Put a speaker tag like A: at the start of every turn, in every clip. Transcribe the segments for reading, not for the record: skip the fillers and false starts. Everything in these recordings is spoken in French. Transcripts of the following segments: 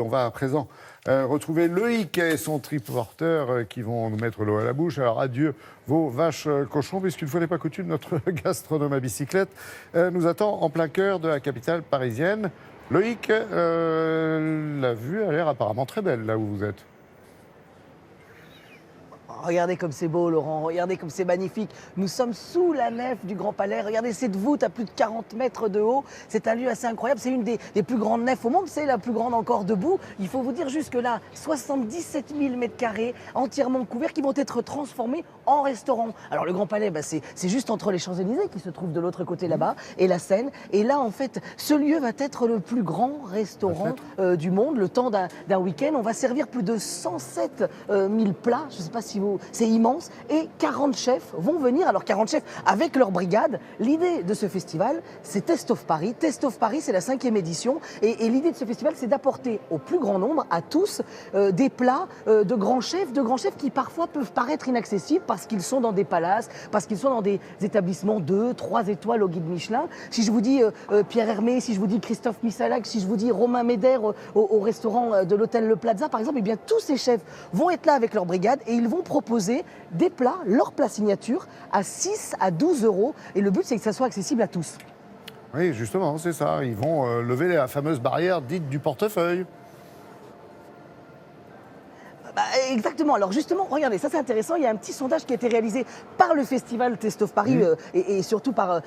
A: On va à présent retrouver Loïc et son triporteur qui vont nous mettre l'eau à la bouche. Alors adieu vos vaches cochons, puisqu'une fois n'est pas coutume, notre gastronome à bicyclette nous attend en plein cœur de la capitale parisienne. Loïc, la vue a l'air apparemment très belle là où vous êtes.
B: Regardez comme c'est beau, Laurent, regardez comme c'est magnifique. Nous sommes sous la nef du Grand Palais. Regardez cette voûte à plus de 40 mètres de haut. C'est un lieu assez incroyable. C'est une des plus grandes nefs au monde. C'est la plus grande encore debout. Il faut vous dire jusque-là, 77 000 mètres carrés entièrement couverts qui vont être transformés en restaurant. Alors le Grand Palais, c'est juste entre les Champs-Élysées qui se trouve de l'autre côté là-bas et la Seine. Et là, en fait, ce lieu va être le plus grand restaurant du monde. Le temps d'un week-end, on va servir plus de 107 000 plats. Je ne sais pas si vous... C'est immense. Et 40 chefs vont venir. Alors 40 chefs avec leur brigade. L'idée de ce festival, c'est Taste of Paris. Taste of Paris, c'est la 5e édition. Et l'idée de ce festival, c'est d'apporter au plus grand nombre, à tous, des plats de grands chefs qui parfois peuvent paraître inaccessibles parce qu'ils sont dans des palaces, parce qu'ils sont dans des établissements 2, 3 étoiles au guide Michelin. Si je vous dis Pierre Hermé, si je vous dis Christophe Missalak, si je vous dis Romain Méder au restaurant de l'hôtel Le Plaza, par exemple, eh bien tous ces chefs vont être là avec leur brigade et ils vont proposer des plats, leurs plats signature, à 6 à 12 euros. Et le but, c'est que ça soit accessible à tous.
A: Oui, justement, c'est ça. Ils vont lever la fameuse barrière dite du portefeuille.
B: Exactement. Alors justement, regardez, ça c'est intéressant. Il y a un petit sondage qui a été réalisé par le festival Taste of Paris et surtout par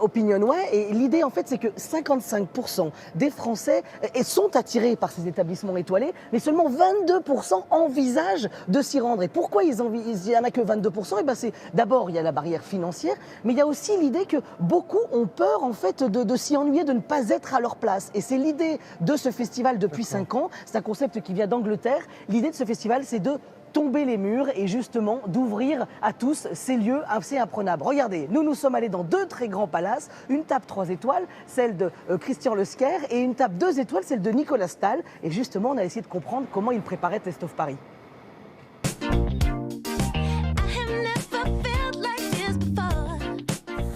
B: Opinionway. Et l'idée, en fait, c'est que 55% des Français sont attirés par ces établissements étoilés, mais seulement 22% envisagent de s'y rendre. Et pourquoi il n'y en a que 22% ? C'est d'abord, il y a la barrière financière, mais il y a aussi l'idée que beaucoup ont peur, en fait, de s'y ennuyer, de ne pas être à leur place. Et c'est l'idée de ce festival depuis 5 ans. C'est un concept qui vient d'Angleterre. L'idée de ce festival, c'est de tomber les murs et justement d'ouvrir à tous ces lieux assez imprenables. Regardez, nous sommes allés dans 2 très grands palaces, une table 3 étoiles, celle de Christian Lesquer, et une table 2 étoiles, celle de Nicolas Stahl. Et justement, on a essayé de comprendre comment il préparait Taste of Paris.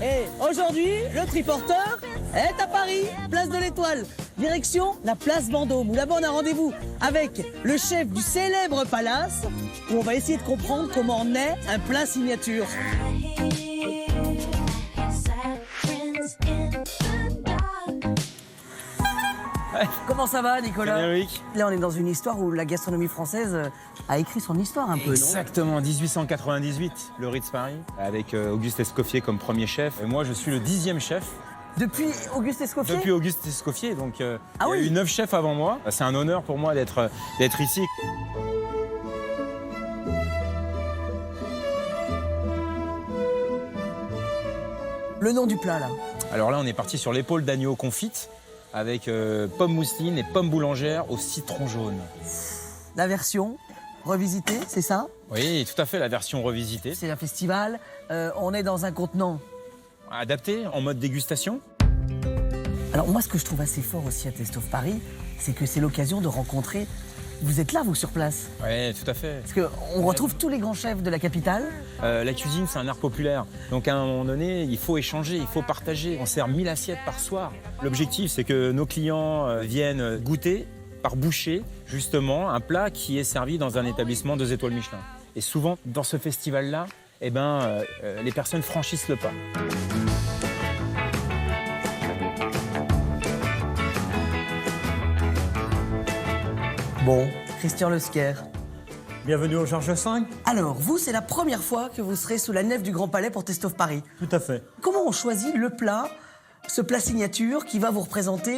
B: Et aujourd'hui, le triporteur est à Paris, place de l'Étoile. Direction la place Vendôme, où là-bas on a rendez-vous avec le chef du célèbre palace, où on va essayer de comprendre comment naît un plat signature. Comment ça va, Nicolas ?
C: Bien, Loïc.
B: Là, on est dans une histoire où la gastronomie française a écrit son histoire un peu, non ?
C: Exactement, 1898, le Ritz Paris, avec Auguste Escoffier comme premier chef. Et moi, je suis le 10e chef.
B: Depuis Auguste Escoffier ?
C: Depuis Auguste Escoffier, donc il y a
B: oui.
C: eu 9 chefs avant moi. C'est un honneur pour moi d'être ici.
B: Le nom du plat, là ?
C: Alors là, on est parti sur l'épaule d'agneau confite, avec pommes mousseline et pommes boulangères au citron jaune.
B: La version revisitée, c'est ça ?
C: Oui, tout à fait, la version revisitée.
B: C'est un festival, on est dans un contenant.
C: Adapté, en mode dégustation.
B: Alors moi, ce que je trouve assez fort aussi à Taste of Paris, c'est que c'est l'occasion de rencontrer... Vous êtes là, vous, sur place ?
C: Oui, tout à fait.
B: Parce qu'on retrouve tous les grands chefs de la capitale.
C: La cuisine, c'est un art populaire. Donc à un moment donné, il faut échanger, il faut partager. On sert 1000 assiettes par soir. L'objectif, c'est que nos clients viennent goûter par bouchée, justement, un plat qui est servi dans un établissement 2 étoiles Michelin. Et souvent, dans ce festival-là, les personnes franchissent le pas.
B: Bon, Christian Lesquer.
D: Bienvenue au Georges V.
B: Alors, vous, c'est la première fois que vous serez sous la nef du Grand Palais pour Taste of Paris.
D: Tout à fait.
B: Comment on choisit le plat, ce plat signature qui va vous représenter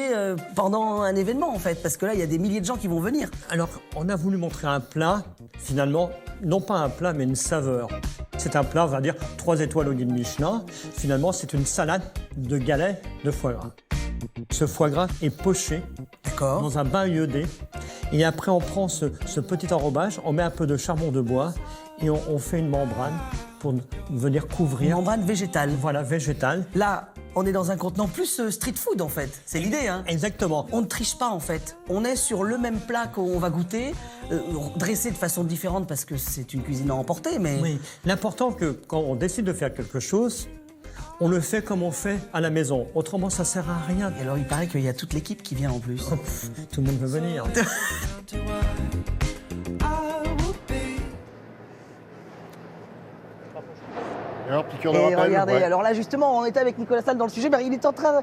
B: pendant un événement, en fait ? Parce que là, il y a des milliers de gens qui vont venir.
D: Alors, on a voulu montrer un plat, finalement, non pas un plat, mais une saveur. C'est un plat, on va dire, 3 étoiles au guide Michelin. Finalement, c'est une salade de galets de foie gras. Ce foie gras est poché dans un bain iodé. Et après, on prend ce petit enrobage, on met un peu de charbon de bois et on fait une membrane pour venir couvrir.
B: Une membrane végétale.
D: Voilà, végétale.
B: Là, on est dans un contenant plus street food, en fait. C'est l'idée, hein ?
D: Exactement.
B: On ne triche pas, en fait. On est sur le même plat qu'on va goûter, dressé de façon différente parce que c'est une cuisine à emporter, mais...
D: Oui. L'important que quand on décide de faire quelque chose, On le fait comme on fait à la maison. Autrement, ça sert à rien.
B: Et alors, il paraît qu'il y a toute l'équipe qui vient en plus.
D: Tout le monde peut venir.
A: Alors, piqûre de
B: Et
A: rappel,
B: regardez,
A: ouais.
B: alors là justement, on était avec Nicolas Salle dans le sujet, ben, il est en train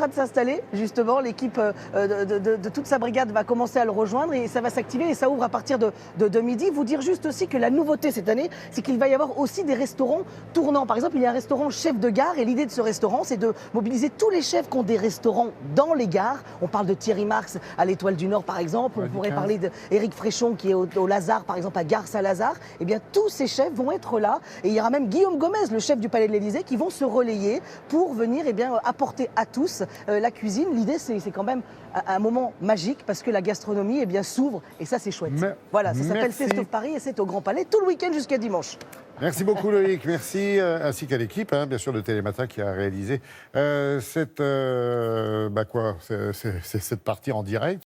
B: de s'installer, justement. L'équipe de toute sa brigade va commencer à le rejoindre et ça va s'activer et ça ouvre à partir de midi. Vous dire juste aussi que la nouveauté cette année, c'est qu'il va y avoir aussi des restaurants tournants. Par exemple, il y a un restaurant chef de gare et l'idée de ce restaurant, c'est de mobiliser tous les chefs qui ont des restaurants dans les gares. On parle de Thierry Marx à l'Étoile du Nord, par exemple. On pourrait parler d'Éric Fréchon qui est au Lazare, par exemple, à Gare Saint-Lazare. Eh bien, tous ces chefs vont être là et il y aura même Guillaume Gomez, le chef du Palais de l'Élysée, qui vont se relayer pour venir apporter à tous la cuisine. L'idée, c'est quand même un moment magique parce que la gastronomie s'ouvre et ça, c'est chouette. Voilà, ça s'appelle Fest of Paris et c'est au Grand Palais tout le week-end jusqu'à dimanche.
A: Merci beaucoup Loïc, merci, ainsi qu'à l'équipe, bien sûr, de Télématin qui a réalisé cette partie en direct.